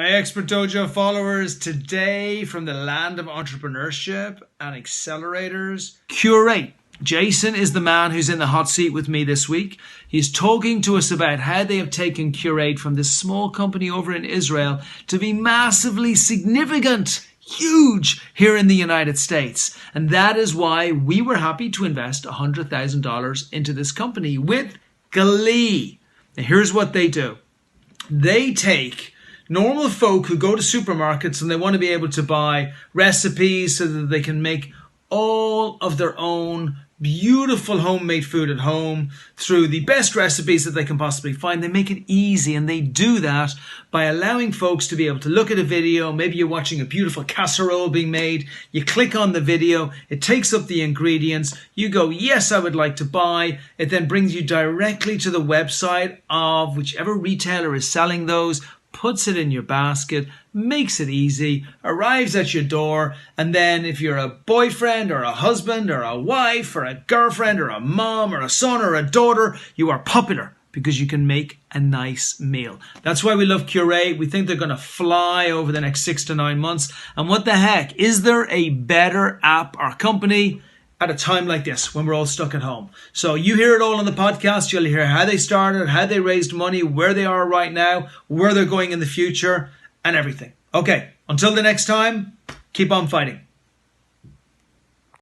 Hey, Expert Dojo followers, today from the land of entrepreneurship and accelerators, Qurate. Jason is the man who's in the hot seat with me this week. He's talking to us about how they have taken Qurate from this small company over in Israel to be massively significant, huge here in the United States. And that is why we were happy to invest $100,000 into this company with glee. Now, here's what they do. They take normal folk who go to supermarkets and they want to be able to buy recipes so that they can make all of their own beautiful homemade food at home through the best recipes that they can possibly find. They make it easy, and they do that by allowing folks to be able to look at a video. Maybe you're watching a beautiful casserole being made. You click on the video. It takes up the ingredients. You go, yes, I would like to buy. It then brings you directly to the website of whichever retailer is selling those, puts it in your basket, makes it easy, arrives at your door, and then if you're a boyfriend or a husband or a wife or a girlfriend or a mom or a son or a daughter, you are popular because you can make a nice meal. That's why we love Qurate. We think they're going to fly over the next 6 to 9 months. And what the heck, is there a better app or company at a time like this when we're all stuck at home? So you hear it all on the podcast. You'll hear how they started, how they raised money, where they are right now, where they're going in the future, and everything. Okay, until the next time, keep on fighting.